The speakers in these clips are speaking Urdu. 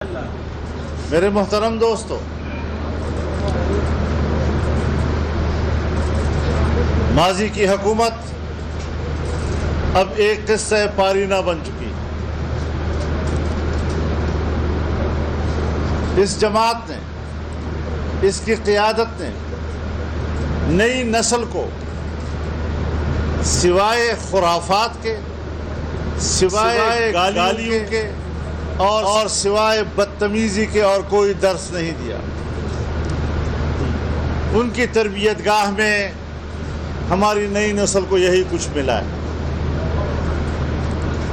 میرے محترم دوستو، ماضی کی حکومت اب ایک قصہ پارینہ بن چکی۔ اس جماعت نے، اس کی قیادت نے نئی نسل کو سوائے خرافات کے، سوائے گالیوں کے اور سوائے بدتمیزی کے اور کوئی درس نہیں دیا۔ ان کی تربیت گاہ میں ہماری نئی نسل کو یہی کچھ ملا ہے،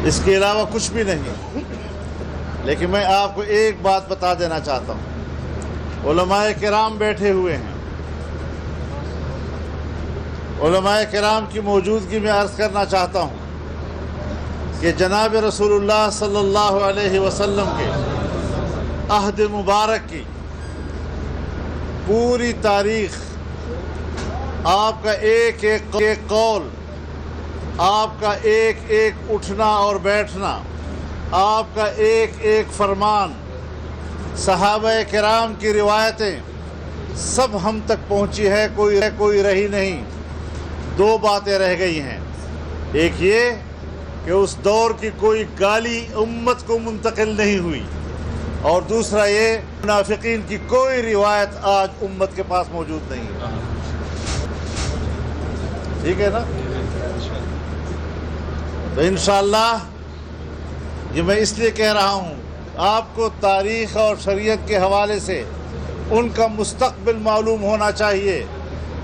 اس کے علاوہ کچھ بھی نہیں۔ لیکن میں آپ کو ایک بات بتا دینا چاہتا ہوں، علماء کرام بیٹھے ہوئے ہیں، علماء کرام کی موجودگی میں عرض کرنا چاہتا ہوں کہ جناب رسول اللہ صلی اللہ علیہ وسلم کے عہد مبارک کی پوری تاریخ، آپ کا ایک ایک قول، آپ کا ایک ایک اٹھنا اور بیٹھنا، آپ کا ایک ایک فرمان، صحابہ کرام کی روایتیں سب ہم تک پہنچی ہے، کوئی رہی نہیں۔ دو باتیں رہ گئی ہیں، ایک یہ کہ اس دور کی کوئی گالی امت کو منتقل نہیں ہوئی، اور دوسرا یہ منافقین کی کوئی روایت آج امت کے پاس موجود نہیں ہے۔ ٹھیک ہے نا؟ تو انشاءاللہ یہ میں اس لیے کہہ رہا ہوں، آپ کو تاریخ اور شریعت کے حوالے سے ان کا مستقبل معلوم ہونا چاہیے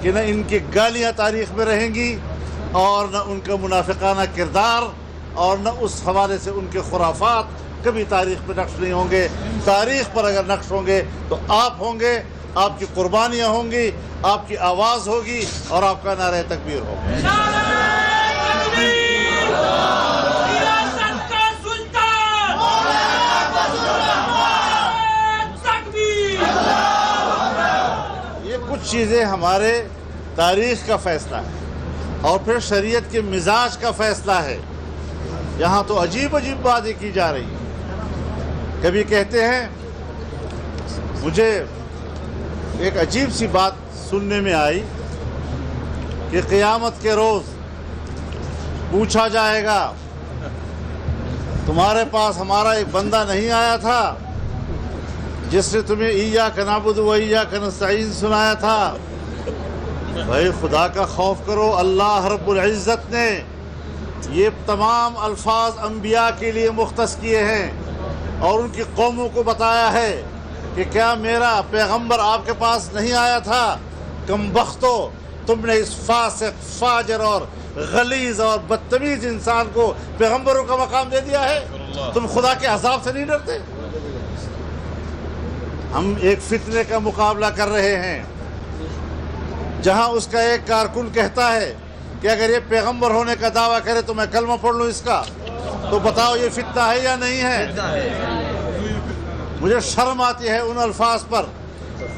کہ نہ ان کی گالیاں تاریخ میں رہیں گی اور نہ ان کا منافقانہ کردار، اور نہ اس حوالے سے ان کے خرافات کبھی تاریخ پہ نقش نہیں ہوں گے۔ تاریخ پر اگر نقش ہوں گے تو آپ ہوں گے، آپ کی قربانیاں ہوں گی، آپ کی آواز ہوگی اور آپ کا نعرہ تکبیر ہوگا۔ یہ کچھ چیزیں ہمارے تاریخ کا فیصلہ ہے، اور پھر شریعت کے مزاج کا فیصلہ ہے۔ یہاں تو عجیب عجیب باتیں کی جا رہی ہیں۔ کبھی کہتے ہیں، مجھے ایک عجیب سی بات سننے میں آئی کہ قیامت کے روز پوچھا جائے گا، تمہارے پاس ہمارا ایک بندہ نہیں آیا تھا جس نے تمہیں ایاک نعبد و ایاک نستعین سنایا تھا؟ بھائی خدا کا خوف کرو، اللہ رب العزت نے یہ تمام الفاظ انبیاء کے لیے مختص کیے ہیں اور ان کی قوموں کو بتایا ہے کہ کیا میرا پیغمبر آپ کے پاس نہیں آیا تھا؟ کم بختو، تم نے اس فاسق، فاجر اور غلیظ اور بدتمیز انسان کو پیغمبروں کا مقام دے دیا ہے۔ تم خدا کے عذاب سے نہیں ڈرتے؟ ہم ایک فتنے کا مقابلہ کر رہے ہیں جہاں اس کا ایک کارکن کہتا ہے کہ اگر یہ پیغمبر ہونے کا دعویٰ کرے تو میں کلمہ پڑھ لوں اس کا، تو بتاؤ یہ فتنہ ہے یا نہیں ہے؟ مجھے شرم آتی ہے ان الفاظ پر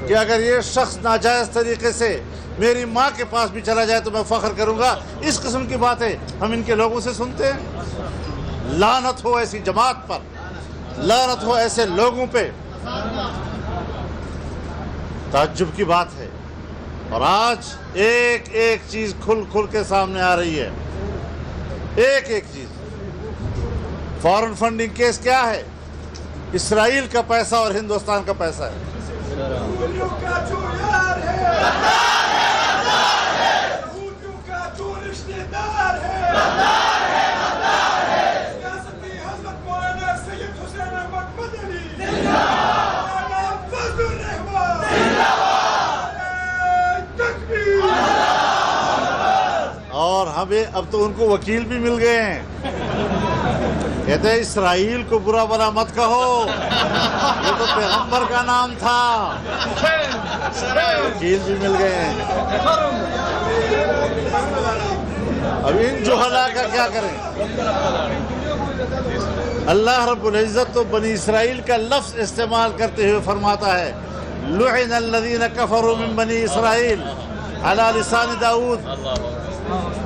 کہ اگر یہ شخص ناجائز طریقے سے میری ماں کے پاس بھی چلا جائے تو میں فخر کروں گا۔ اس قسم کی باتیں ہم ان کے لوگوں سے سنتے ہیں۔ لعنت ہو ایسی جماعت پر، لعنت ہو ایسے لوگوں پہ۔ تعجب کی بات ہے، اور آج ایک ایک چیز کھل کے سامنے آ رہی ہے، ایک ایک چیز۔ فارن فنڈنگ کیس کیا ہے؟ اسرائیل کا پیسہ اور ہندوستان کا پیسہ ہے۔ اور ہمیں اب تو ان کو وکیل بھی مل گئے ہیں، کہتے ہیں اسرائیل کو برا بلا مت کہو، یہ تو پیغمبر کا نام تھا۔ وکیل بھی مل گئے ہیں۔ اب ان جہلا کا کیا کریں؟ اللہ رب العزت تو بنی اسرائیل کا لفظ استعمال کرتے ہوئے فرماتا ہے، لعن الذین کفروا من بنی اسرائیل علی لسان داؤد۔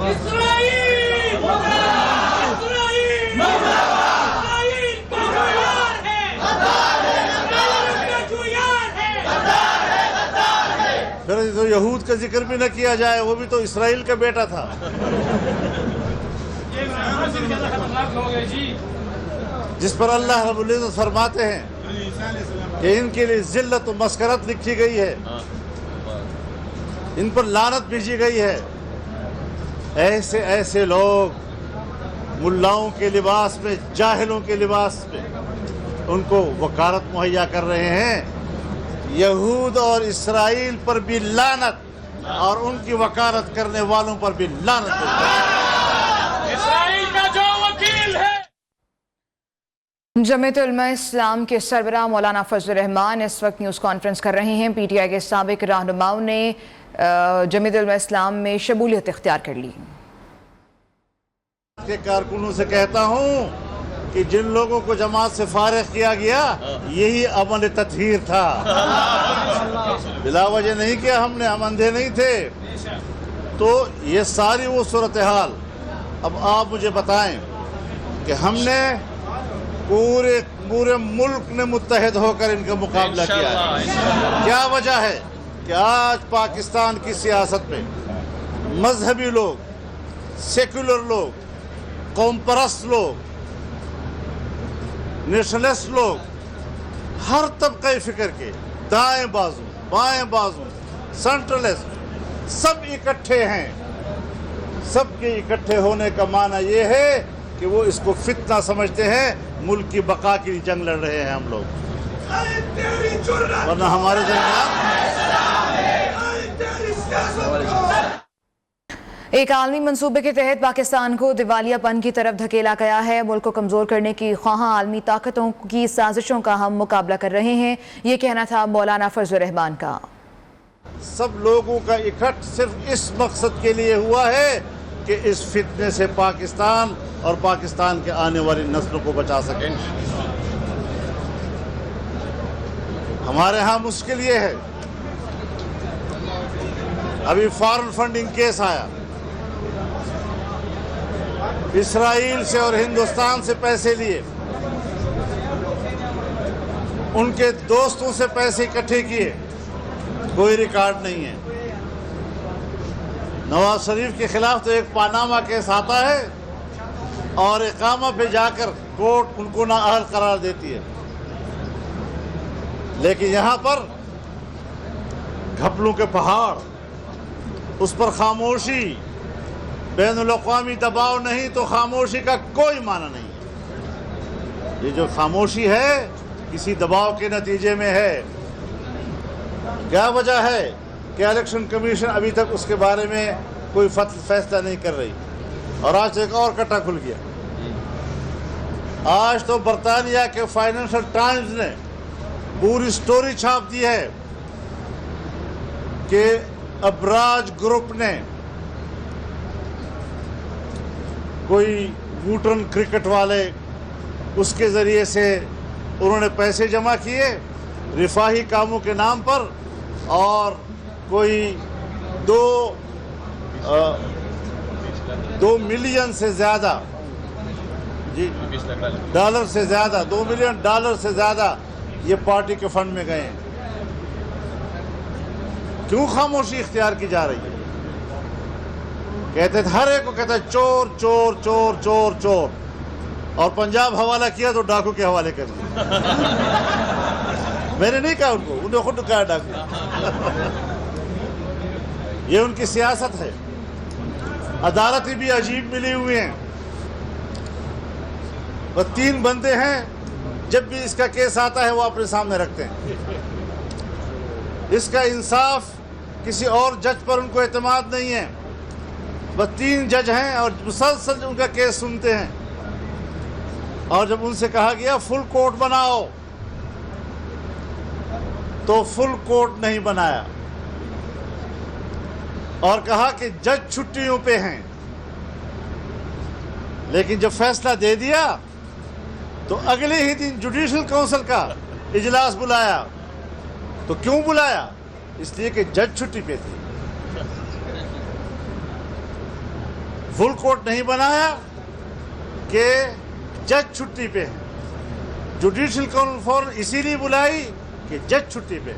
اسرائیل یہود کا ذکر بھی نہ کیا جائے، وہ بھی تو اسرائیل کا بیٹا تھا۔ جس پر اللہ رب العزت فرماتے ہیں کہ ان کے لیے ذلت و مسکرت لکھی گئی ہے، ان پر لعنت بھیجی گئی ہے۔ ایسے ایسے لوگ ملاؤں کے لباس میں، جاہلوں کے لباس میں ان کو وقارت مہیا کر رہے ہیں۔ یہود اور اسرائیل پر بھی لعنت اور ان کی وقارت کرنے والوں پر بھی لعنت۔ اسرائیل کا جو وکیل ہے۔ جمعیت علماء اسلام کے سربراہ مولانا فضل الرحمان اس وقت نیوز کانفرنس کر رہے ہیں۔ پی ٹی آئی کے سابق رہنماؤں نے جمعیت علماء اسلام میں شمولیت اختیار کر لی۔ کے کارکنوں سے کہتا ہوں کہ جن لوگوں کو جماعت سے فارغ کیا گیا یہی عمل تطہیر تھا، بلا وجہ نہیں کیا ہم نے، ہم اندھے نہیں تھے۔ تو یہ ساری وہ صورتحال، اب آپ مجھے بتائیں کہ ہم نے پورے ملک نے متحد ہو کر ان کا مقابلہ کیا ہے۔ کیا وجہ ہے کہ آج پاکستان کی سیاست میں مذہبی لوگ، سیکولر لوگ، قوم پرست لوگ، نیشنلسٹ لوگ، ہر طبقہ فکر کے، دائیں بازو، بائیں بازو، سینٹرلسٹ، سب اکٹھے ہیں۔ سب کے اکٹھے ہونے کا معنی یہ ہے کہ وہ اس کو فتنہ سمجھتے ہیں، ملک کی بقا کے لیے جنگ لڑ رہے ہیں ہم لوگ، ورنہ ہمارے درمیان ایک عالمی منصوبے کے تحت پاکستان کو دیوالیہ پن کی طرف دھکیلا گیا ہے۔ ملک کو کمزور کرنے کی خواہاں عالمی طاقتوں کی سازشوں کا ہم مقابلہ کر رہے ہیں، یہ کہنا تھا مولانا فضل الرحمان کا۔ سب لوگوں کا اکٹھ صرف اس مقصد کے لیے ہوا ہے کہ اس فتنے سے پاکستان اور پاکستان کے آنے والی نسلوں کو بچا سکیں۔ ہمارے ہاں مشکل یہ ہے، ابھی فارن فنڈنگ کیس آیا، اسرائیل سے اور ہندوستان سے پیسے لیے، ان کے دوستوں سے پیسے اکٹھے کیے، کوئی ریکارڈ نہیں ہے۔ نواز شریف کے خلاف تو ایک پاناما کیس آتا ہے اور اقامہ پہ جا کر کورٹ ان کو نااہل قرار دیتی ہے، لیکن یہاں پر گھپلوں کے پہاڑ، اس پر خاموشی، بین الاقوامی دباؤ نہیں تو خاموشی کا کوئی معنی نہیں ہے۔ یہ جو خاموشی ہے کسی دباؤ کے نتیجے میں ہے۔ کیا وجہ ہے کہ الیکشن کمیشن ابھی تک اس کے بارے میں کوئی فیصلہ نہیں کر رہی، اور آج ایک اور کٹا کھل گیا۔ آج تو برطانیہ کے فائنینشل ٹائمز نے پوری سٹوری چھاپ دی ہے کہ ابراج گروپ نے، کوئی ووٹن کرکٹ والے، اس کے ذریعے سے انہوں نے پیسے جمع کیے رفاہی کاموں کے نام پر، اور کوئی دو ملین سے زیادہ ڈالر سے زیادہ، $2 ملین سے زیادہ یہ پارٹی کے فنڈ میں گئے ہیں۔ کیوں خاموشی اختیار کی جا رہی ہے؟ کہتے تھے، ہر ایک کو کہتا ہے چور چور چور چور چور، اور پنجاب حوالہ کیا تو ڈاکو کے حوالے کر دیا۔ میں نے نہیں کہا ان کو، انہوں نے خود کہا ڈاکو۔ یہ ان کی سیاست ہے۔ عدالتیں بھی عجیب ملی ہوئی ہیں، وہ 3 بندے ہیں، جب بھی اس کا کیس آتا ہے وہ اپنے سامنے رکھتے ہیں۔ اس کا انصاف، کسی اور جج پر ان کو اعتماد نہیں ہے۔ بس 3 جج ہیں اور مسلسل ان کا کیس سنتے ہیں، اور جب ان سے کہا گیا فل کورٹ بناؤ تو فل کورٹ نہیں بنایا، اور کہا کہ جج چھٹیوں پہ ہیں۔ لیکن جب فیصلہ دے دیا تو اگلے ہی دن جوڈیشل کونسل کا اجلاس بلایا۔ تو کیوں بلایا؟ اس لیے کہ جج چھٹی پہ تھے۔ فل کورٹ نہیں بنایا کہ جج چھٹی پہ ہے۔ جوڈیشل کانفرنس اسی لیے بلائی کہ جج چھٹی پہ،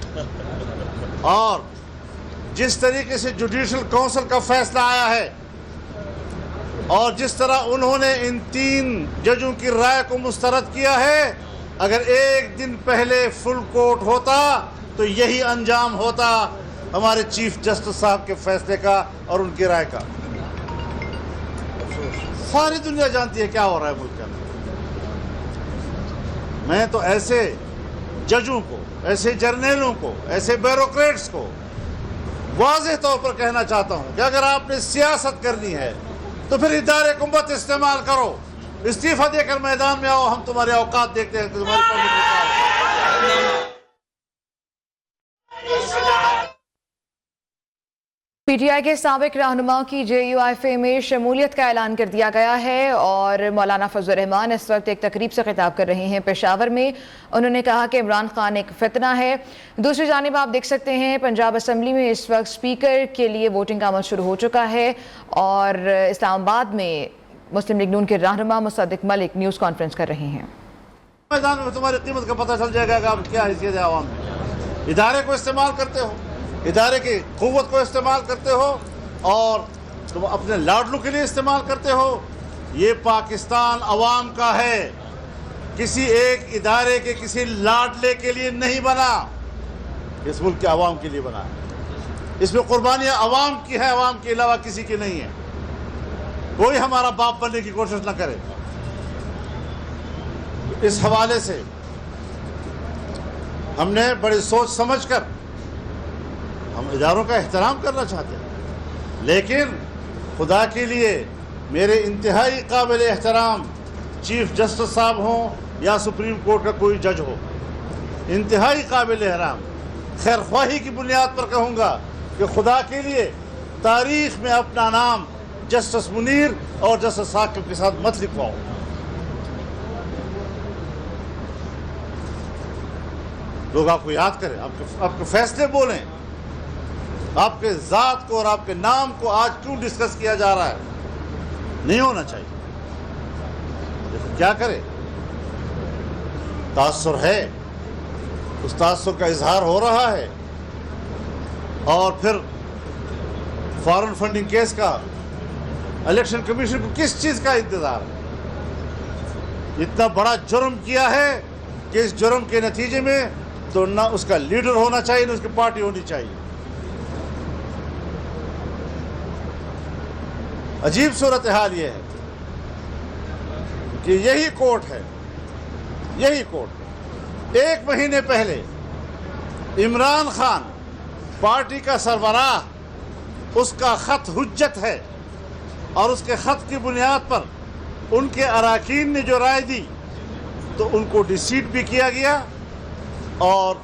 اور جس طریقے سے جوڈیشل کونسل کا فیصلہ آیا ہے اور جس طرح انہوں نے ان 3 ججوں کی رائے کو مسترد کیا ہے، اگر ایک دن پہلے فل کورٹ ہوتا تو یہی انجام ہوتا ہمارے چیف جسٹس صاحب کے فیصلے کا اور ان کی رائے کا۔ ساری دنیا جانتی ہے کیا ہو رہا ہے ملک کے اندر۔ میں تو ایسے ججوں کو، ایسے جرنیلوں کو، ایسے بیوروکریٹس کو واضح طور پر کہنا چاہتا ہوں کہ اگر آپ نے سیاست کرنی ہے تو پھر ادارے کو مت استعمال کرو، استعفیٰ دے کر میدان میں آؤ، ہم تمہارے اوقات دیکھتے ہیں کہ تمہارے پی ٹی آئی کے سابق رہنما کی JUIFA میں شمولیت کا اعلان کر دیا گیا ہے اور مولانا فضل الرحمان اس وقت ایک تقریب سے خطاب کر رہے ہیں پشاور میں۔ انہوں نے کہا کہ عمران خان ایک فتنہ ہے۔ دوسری جانب آپ دیکھ سکتے ہیں پنجاب اسمبلی میں اس وقت اسپیکر کے لیے ووٹنگ کا عمل شروع ہو چکا ہے اور اسلام آباد میں مسلم لیگ نون کے رہنما مصدق ملک نیوز کانفرنس کر رہے ہیں۔ میدان میں تمہاری قیمت کا پتہ چل جائے گا کہ آپ کیا حیثیت ہے عوام میں۔ ادارے کو استعمال کرتے ہو، ادارے کی قوت کو استعمال کرتے ہو اور تم اپنے لاڈلوں کے لیے استعمال کرتے ہو۔ یہ پاکستان عوام کا ہے، کسی ایک ادارے کے کسی لاڈلے کے لیے نہیں بنا، اس ملک کے عوام کے لیے بنا ہے۔ اس میں قربانیاں عوام کی ہے، عوام کے علاوہ کسی کی نہیں ہے۔ کوئی ہمارا باپ بننے کی کوشش نہ کرے۔ اس حوالے سے ہم نے بڑی سوچ سمجھ کر ہم اداروں کا احترام کرنا چاہتے ہیں، لیکن خدا کے لیے میرے انتہائی قابل احترام چیف جسٹس صاحب ہوں یا سپریم کورٹ کا کوئی جج ہو، انتہائی قابل احترام خیر خواہی کی بنیاد پر کہوں گا کہ خدا کے لیے تاریخ میں اپنا نام جسٹس منیر اور جسٹس ثاقب کے ساتھ مت لکھواؤ۔ لوگ آپ کو یاد کریں، آپ کے فیصلے بولیں، آپ کے ذات کو اور آپ کے نام کو آج کیوں ڈسکس کیا جا رہا ہے؟ نہیں ہونا چاہیے۔ لیکن کیا کرے، تاثر ہے، اس تاثر کا اظہار ہو رہا ہے۔ اور پھر فارن فنڈنگ کیس کا الیکشن کمیشن کو کس چیز کا انتظار ہے؟ اتنا بڑا جرم کیا ہے کہ اس جرم کے نتیجے میں تو نہ اس کا لیڈر ہونا چاہیے نہ اس کی پارٹی ہونی چاہیے۔ عجیب صورتحال یہ ہے کہ یہی کورٹ ہے، یہی کورٹ 1 مہینے پہلے عمران خان پارٹی کا سربراہ، اس کا خط حجت ہے اور اس کے خط کی بنیاد پر ان کے اراکین نے جو رائے دی تو ان کو ڈسیٹ بھی کیا گیا اور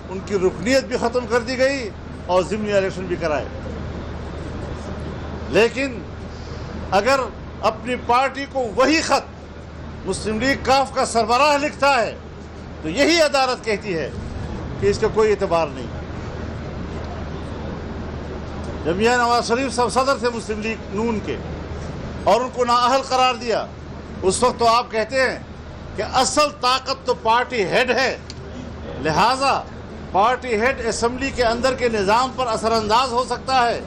ان کی رکنیت بھی ختم کر دی گئی اور ضمنی الیکشن بھی کرائے۔ لیکن اگر اپنی پارٹی کو وہی خط مسلم لیگ کاف کا سربراہ لکھتا ہے تو یہی عدالت کہتی ہے کہ اس کا کوئی اعتبار نہیں۔ جب میاں نواز شریف صاحب صدر تھے مسلم لیگ نون کے اور ان کو نااہل قرار دیا، اس وقت تو آپ کہتے ہیں کہ اصل طاقت تو پارٹی ہیڈ ہے، لہٰذا پارٹی ہیڈ اسمبلی کے اندر کے نظام پر اثر انداز ہو سکتا ہے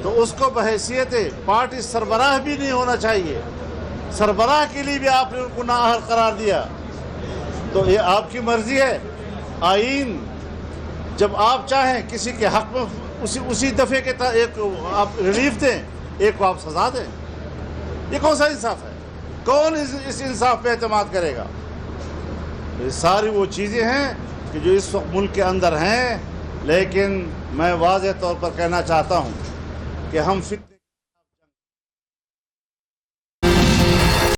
تو اس کو بحیثیت پارٹی سربراہ بھی نہیں ہونا چاہیے۔ سربراہ کے لیے بھی آپ نے ان کو نااہل قرار دیا، تو یہ آپ کی مرضی ہے۔ آئین جب آپ چاہیں کسی کے حق میں اسی دفعے کے ایک آپ ریلیف دیں، ایک کو آپ سزا دیں، یہ کون سا انصاف ہے؟ کون اس انصاف پہ اعتماد کرے گا؟ یہ ساری وہ چیزیں ہیں کہ جو اس وقت ملک کے اندر ہیں، لیکن میں واضح طور پر کہنا چاہتا ہوں کہ ہم